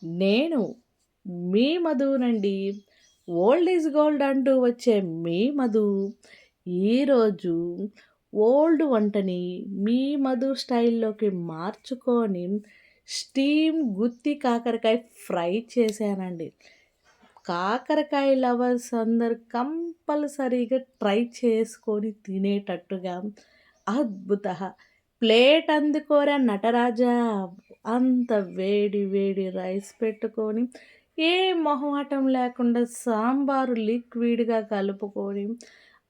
నేను మీ మధునండి. Old is gold అంటూ వచ్చే మీ మధు ఈరోజు ఓల్డ్ వంటని మీ మధు స్టైల్‌లోకి మార్చుకొని స్టీమ్ గుత్తి కాకరకాయ ఫ్రై చేశానండి. కాకరకాయ లవర్స్ అందరూ కంపల్సరీగా ట్రై చేసుకొని తినేటట్టుగా అద్భుత ప్లేట్ అందుకోరా నటరాజా అంత వేడి వేడి రైస్ పెట్టుకొని ఏ మొహమాటం లేకుండా సాంబారు లిక్విడ్గా కలుపుకొని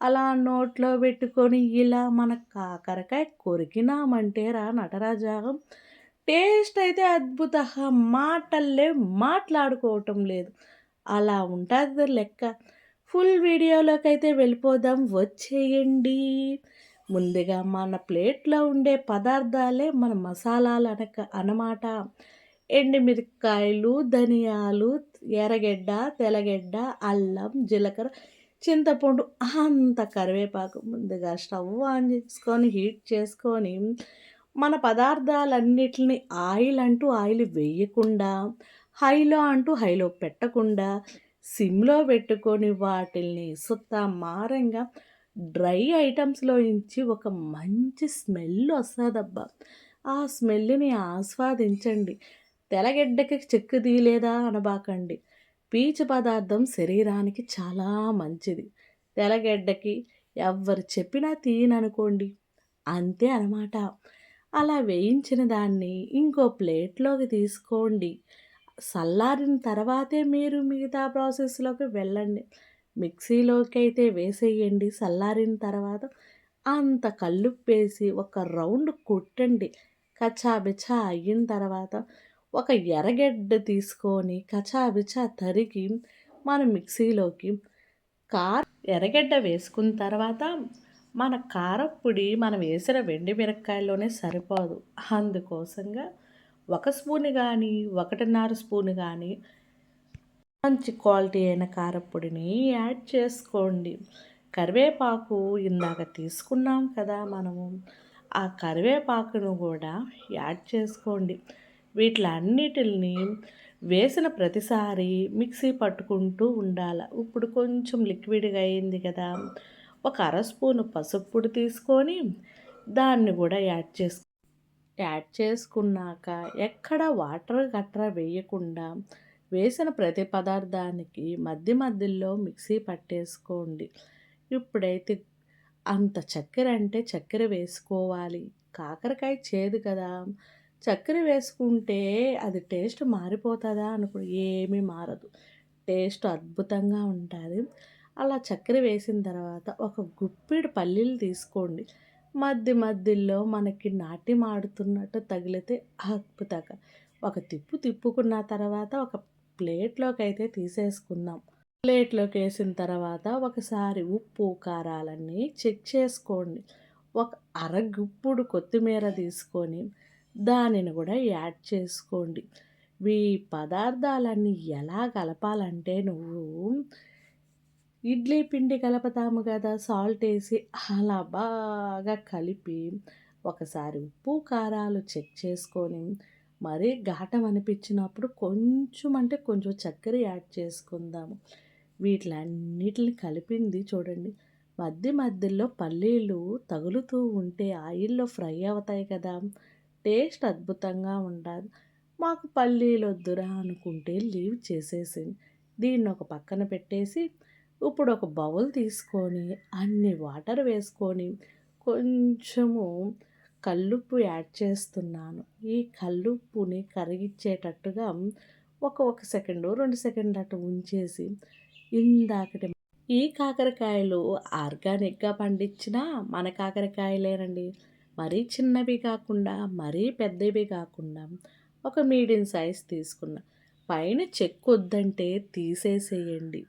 అలా నోట్లో పెట్టుకొని ఇలా మన కాకరకాయ కొరికినామంటే రా నటరాజా టేస్ట్ అయితే అద్భుత మాటల్లే మాట్లాడుకోవటం లేదు. అలా ఉంటాది లెక్క. ఫుల్ వీడియోలోకైతే వెళ్ళిపోదాం వచ్చేయండి. ముందుగా మన ప్లేట్‌లో ఉండే పదార్థాలే మన మసాలాలు అన్నమాట. ఎండుమిరపకాయలు, ధనియాలు, ఎర్రగడ్డ, తెల్లగడ్డ, అల్లం, జీలకర్ర, చింతపండు, అంత కరివేపాకు. ముందుగా స్టవ్ ఆన్ చేసుకొని, హీట్ చేసుకొని, మన పదార్థాలన్నిటిని ఆయిల్ వేయకుండా, హైలో పెట్టకుండా, సిమ్‌లో పెట్టుకొని వాటిల్ని సుత్తమారంగా డ్రై ఐటమ్స్‌లోంచి ఒక మంచి స్మెల్ వస్తదబ్బా! ఆ స్మెల్‌ని ఆస్వాదించండి. తెల్లగడ్డకి చెక్కు తీయలేదా అనబాకండి. పీచు పదార్థం శరీరానికి చాలా మంచిది. తెల్లగడ్డకి ఎవ్వరు చెప్పినా తీయననుకోండి. అంతే అనమాట. అలా వేయించిన దాన్ని ఇంకో ప్లేట్‌లోకి తీసుకోండి. చల్లారిన తర్వాతే మీరు మిగతా ప్రాసెస్‌లోకి వెళ్ళండి. మిక్సీలోకైతే వేసేయండి. చల్లారిన తర్వాత అంత కల్లుప్పేసి ఒక రౌండ్ కొట్టండి. కచ్చాబిచ్చా అయిన తర్వాత ఒక ఎర్రగడ్డ తీసుకొని కచాబిచ్చా తరిగి మనం మిక్సీలోకి ఎర్రగడ్డ వేసుకున్న తర్వాత మన కారప్పొడి మనం వేసిన వెండి మిరపకాయల్లోనే సరిపోదు. అందుకోసంగా ఒక స్పూన్ గానీ, 1.5 స్పూన్ గానీ మంచి క్వాలిటీ అయిన కారప్పొడిని యాడ్ చేసుకోండి. కరివేపాకు ఇందాక తీసుకున్నాం కదా మనము, ఆ కరివేపాకును కూడా యాడ్ చేసుకోండి. వీటిలన్నిటిని వేసిన ప్రతిసారి మిక్సీ పట్టుకుంటూ ఉండాల. ఇప్పుడు కొంచెం లిక్విడ్‌గా అయింది కదా! ఒక అర స్పూను పసుపు పొడి తీసుకొని దాన్ని కూడా యాడ్ చేసుకున్నాక ఎక్కడ వాటర్ గట్రా వేయకుండా వేసిన ప్రతి పదార్థానికి మధ్యలో మిక్సీ పట్టేసుకోండి. ఇప్పుడైతే అంత చక్కెర అంటే చక్కెర వేసుకోవాలి. కాకరకాయ చేదు కదా! చక్కెర వేసుకుంటే అది టేస్ట్ మారిపోతదా అనుకో ఏమీ మారదు. టేస్ట్ అద్భుతంగా ఉంటాది. అలా చక్కెర వేసిన తర్వాత ఒక గుప్పెడు పల్లీలు తీసుకోండి. మధ్యలో మనకి నాట్యమాడుతున్నట్టు తగిలితే అద్భుతంగా ఒక తిప్పుకున్న తర్వాత ఒక ప్లేట్‌లోకైతే తీసేసుకుందాం. ప్లేట్‌లోకేసిన తర్వాత ఒకసారి ఉప్పు, కారాలన్నీ చెక్ చేసుకోండి. ఒక అరగుప్పుడు కొత్తిమీర తీసుకొని దానిని కూడా యాడ్ చేసుకోండి. ఈ పదార్థాలన్నీ ఎలా కలపాలంటే నువ్వు ఇడ్లీ పిండి కలుపుతాము కదా సాల్ట్ ఏసి అలా బాగా కలిపి ఒకసారి ఉప్పు, కారాలు చెక్ చేసుకొని మరీ ఘాటం అనిపించినప్పుడు కొంచెం అంటే కొంచెం చక్కెర యాడ్ చేసుకుందాము. వీటిలన్నిటిని కలిపింది చూడండి. మధ్యలో పల్లీలు తగులుతూ ఉంటే ఆయిల్‌లో ఫ్రై అవుతాయి కదా! టేస్ట్ అద్భుతంగా ఉండాలి. మాకు పల్లీలొద్దురా అనుకుంటే లీవ్ చేసేసేయండి. దీన్ని ఒక పక్కన పెట్టేసి ఇప్పుడు ఒక బౌల్ తీసుకొని అన్ని వాటర్ వేసుకొని కొంచెము కల్లుప్పు యాడ్ చేస్తున్నాను. ఈ కల్లుప్పుని కరిగిచ్చేటట్టుగా ఒక సెకండో, 2 సెకండ్లు అటు ఉంచేసి ఇందాకటి ఈ కాకరకాయలు ఆర్గానిక్‌గా పండించిన మన కాకరకాయలేనండి. మరీ చిన్నవి కాకుండా, మరీ పెద్దవి కాకుండా ఒక మీడియం సైజ్ తీసుకున్నా. పైన చెక్కొద్దంటే తీసేసేయండి.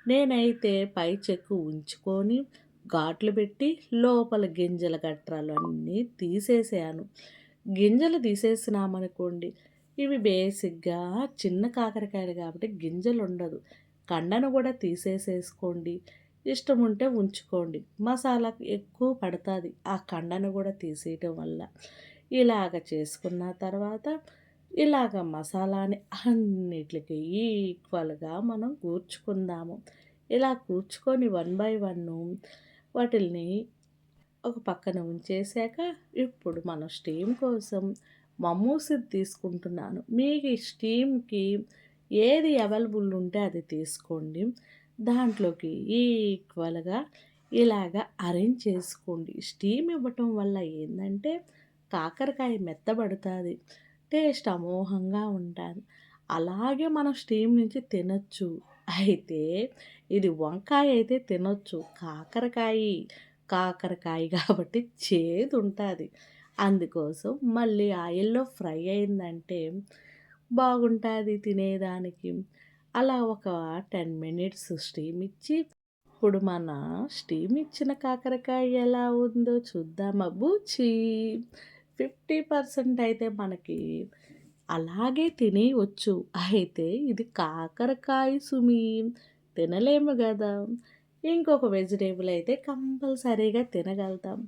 నేనైతే పై చెక్కు ఉంచుకొని ఘాట్లు పెట్టి లోపల గింజల గట్రాలు అన్నీ తీసేసాను. గింజలు తీసేసినామనుకోండి ఇవి బేసిక్‌గా చిన్న కాకరకాయలు కాబట్టి గింజలుండదు. కండను కూడా తీసేసేసుకోండి. ఇష్టం ఉంటే ఉంచుకోండి. మసాలా ఎక్కువ పడతాది ఆ కండను కూడా తీసేయటం వల్ల. ఇలాగ చేసుకున్న తర్వాత ఇలాగ మసాలాని అన్నిట్లికి ఈక్వల్‌గా మనం కూర్చుకుందాము. ఇలా కూర్చుకొని వన్ బై వన్ను వాటిల్ని ఒక పక్కన ఉంచేశాక, ఇప్పుడు మనం స్టీమ్ కోసం మమూసుది తీసుకుంటున్నాను. మీకు ఈ స్టీమ్‌కి ఏది అవైలబుల్ ఉంటే అది తీసుకోండి. దాంట్లోకి ఈక్వల్‌గా ఇలాగ అరేంజ్ చేసుకోండి. స్టీమ్ ఇవ్వటం వల్ల ఏందంటే, కాకరకాయ మెత్తబడతాది. టేస్ట్ అమోఘంగా ఉంటాది. అలాగే మనం స్టీమ్ నుంచి తినొచ్చు. అయితే ఇది వంకాయ అయితే తినొచ్చు. కాకరకాయ కాబట్టి చేదుంటాది. అందుకోసం మళ్ళీ ఆయిల్‌లో ఫ్రై అయిందంటే బాగుంటాది తినేదానికి. అలా ఒక 10 మినిట్స్ స్టీమ్ ఇచ్చి, ఇప్పుడు మన స్టీమ్ ఇచ్చిన కాకరకాయ ఎలా ఉందో చూద్దామా బుజ్జీ. 50% అయితే మనకి అలాగే తినేయొచ్చు. అయితే ఇది కాకరకాయ సుమి. తినలేము గదా! ఇంకొక వెజిటబుల్ అయితే కంపల్సరీగా తినగలుగుతాం.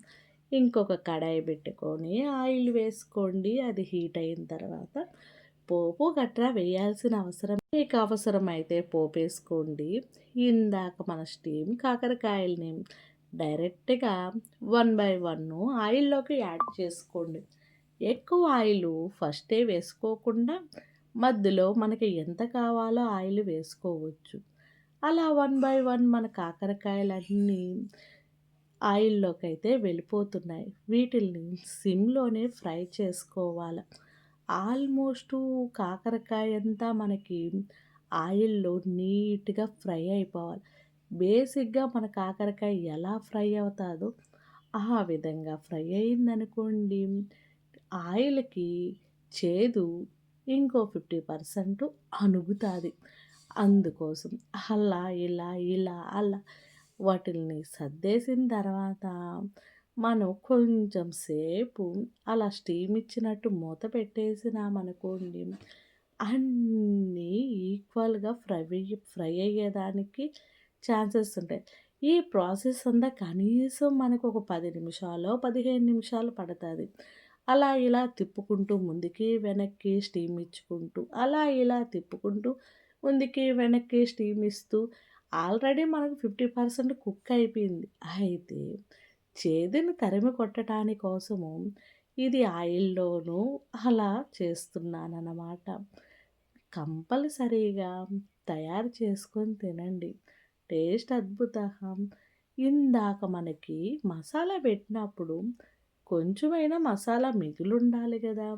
ఇంకొక కడాయి పెట్టుకొని ఆయిల్ వేసుకోండి. అది హీట్ అయిన తర్వాత పోపు గట్రా వేయాల్సిన అవసరం మీకు అవసరమైతే పోపేసుకోండి. ఇందాక మన స్టీమ్ కాకరకాయలని డైరెక్ట్‌గా వన్ బై వన్ ఆయిల్‌లోకి యాడ్ చేసుకోండి. ఎక్కువ ఆయిలు ఫస్టే వేసుకోకుండా మధ్యలో మనకి ఎంత కావాలో ఆయిల్ వేసుకోవచ్చు. అలా వన్ బై వన్ మన కాకరకాయలన్నీ ఆయిల్లోకైతే వెళ్ళిపోతున్నాయి. వీటిల్ని సిమ్‌లోనే ఫ్రై చేసుకోవాలి. ఆల్మోస్టు కాకరకాయంతా మనకి ఆయిల్‌లో నీట్‌గా ఫ్రై అయిపోవాలి. బేసిక్‌గా మన కాకరకాయ ఎలా ఫ్రై అవుతాదో ఆ విధంగా ఫ్రై అయిందనుకోండి, ఆయిల్‌కి చేదు ఇంకో 50% అణుగుతాది. అందుకోసం అలా వాటిల్ని సర్దేసిన తర్వాత మనం కొంచెం సేపు అలా స్టీమ్ ఇచ్చినట్టు మూత పెట్టేసినామనుకోండి, అన్నీ ఈక్వల్‌గా ఫ్రై అయ్యేదానికి ఛాన్సెస్ ఉంటాయి. ఈ ప్రాసెస్ అంతా కనీసం మనకు ఒక 10 నిమిషాలో, 15 నిమిషాలు పడతది. అలా ఇలా తిప్పుకుంటూ ముందుకి, వెనక్కి స్టీమ్ ఇచ్చుకుంటూ, అలా ఇలా తిప్పుకుంటూ ముందుకి, వెనక్కి స్టీమ్ ఇస్తూ ఆల్రెడీ మనకు 50% కుక్ అయిపోయింది. అయితే చేదుని తరిమి కొట్టటాని కోసము ఇది ఆయిల్‌లోనూ అలా చేస్తున్నాననమాట. కంపల్సరీగా తయారు చేసుకొని తినండి. టేస్ట్ అద్భుతహం. ఇందాక మనకి మసాలా పెట్టినప్పుడు కొంచెమైనా మసాలా మిగిలుండాలి గదా!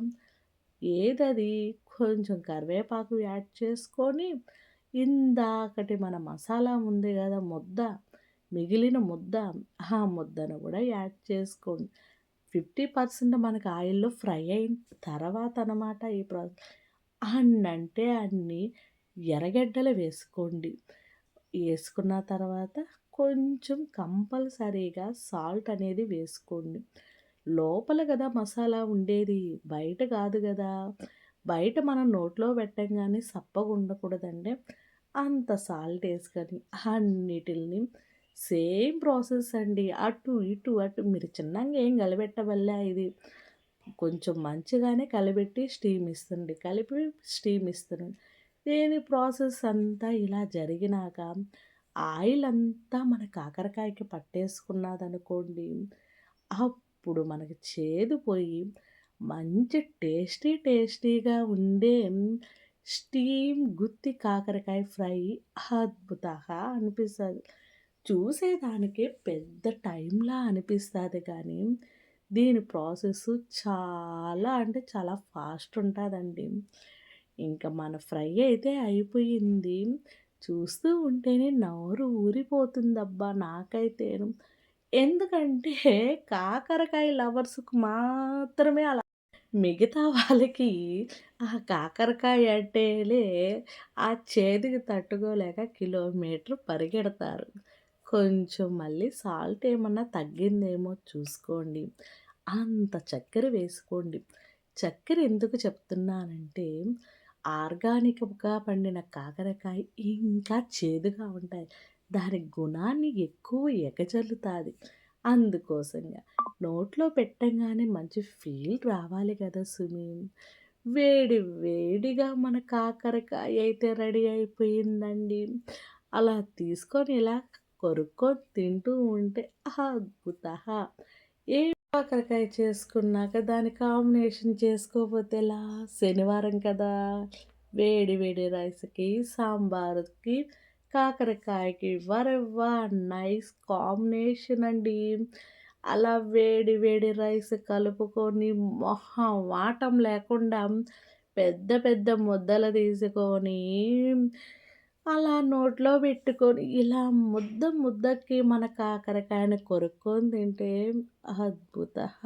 ఏదది కొంచెం కరివేపాకు యాడ్ చేసుకొని, ఇందాకటి మన మసాలా ఉంది గదా! మిగిలిన ముద్ద, ఆ ముద్దను గూడా యాడ్ చేసుకోండి. 50% మనకు ఆయిల్‌లో ఫ్రై అయిన తర్వాత అనమాట ఈ అన్నంటే అన్ని ఎర్రగడ్డలు వేసుకోండి. ఏసుకున్న తర్వాత కొంచెం కంపల్సరీగా సాల్ట్ అనేది వేసుకోండి. లోపల గదా మసాలా ఉండేది. బయట గాదు గదా! బయట మనం నోట్లో పెట్టంగానే సప్పగుండకూడదంటే అంత సాల్ట్ ఏసుకొని అన్నిటిల్ని సేమ్ ప్రాసెస్ అండి. అటు మీరు చిన్నంగా ఏం గలబెట్టబల్లే ఇది. కొంచెం మంచిగానే కలబెట్టి స్టీమ్ ఇస్తుంది. కలిపి స్టీమ్ ఇస్తున్నాను. దీని ప్రాసెస్ అంతా ఇలా జరిగినాక ఆయిల్ అంతా మన కాకరకాయకి పట్టేసుకున్నదనుకోండి, అప్పుడు మనకి చేదు పోయి మంచి టేస్టీగా ఉండే స్టీమ్ గుత్తి కాకరకాయ ఫ్రై అద్భుతంగా అనిపిస్తది. చూసేదానికి పెద్ద టైంలా అనిపిస్తది కానీ, దీని ప్రాసెస్ చాలా అంటే చాలా ఫాస్ట్ ఉంటదండి. ఇంకా మన ఫ్రై అయితే అయిపోయింది. చూస్తూ ఉంటేనే నోరు ఊరిపోతుందబ్బా నాకైతేను. ఎందుకంటే కాకరకాయ లవర్స్‌కి మాత్రమే అలా. మిగతా వాళ్ళకి ఆ కాకరకాయ అంటేనే ఆ చేదుకి తట్టుకోలేక కిలోమీటర్ పరిగెడతారు. కొంచెం మళ్ళీ సాల్ట్ ఏమన్నా తగ్గిందేమో చూసుకోండి. అంత చక్కెర వేసుకోండి. చక్కెర ఎందుకు చెప్తున్నానంటే, ఆర్గానిక్‌గా పండిన కాకరకాయ ఇంకా చేదుగా ఉంటాయి. దాని గుణాన్ని ఎక్కువ ఎగజల్లుతాది. అందుకోసంగా నోట్లో పెట్టంగానే మంచి ఫీల్ రావాలి కదా సుమి! వేడి వేడిగా మన కాకరకాయ అయితే రెడీ అయిపోయిందండి. అలా తీసుకొని ఇలా కొరుక్కొని తింటూ ఉంటే అద్భుతహ! ఏ కాకరకాయ చేసుకున్నాక దాని కాంబినేషన్ చేసుకోపోతే ఎలా? శనివారం కదా! వేడి వేడి రైస్‌కి, సాంబార్‌కి, కాకరకాయకి వరెవ్వా! నైస్ కాంబినేషన్ అండి. అలా వేడి వేడి రైస్ కలుపుకొని మొహమాటం లేకుండా పెద్ద పెద్ద ముద్దలు తీసుకొని అలా నోట్లో పెట్టుకొని ఇలా ముద్దకి మన కాకరకాయని కొరుక్కొని తింటే అద్భుతహ!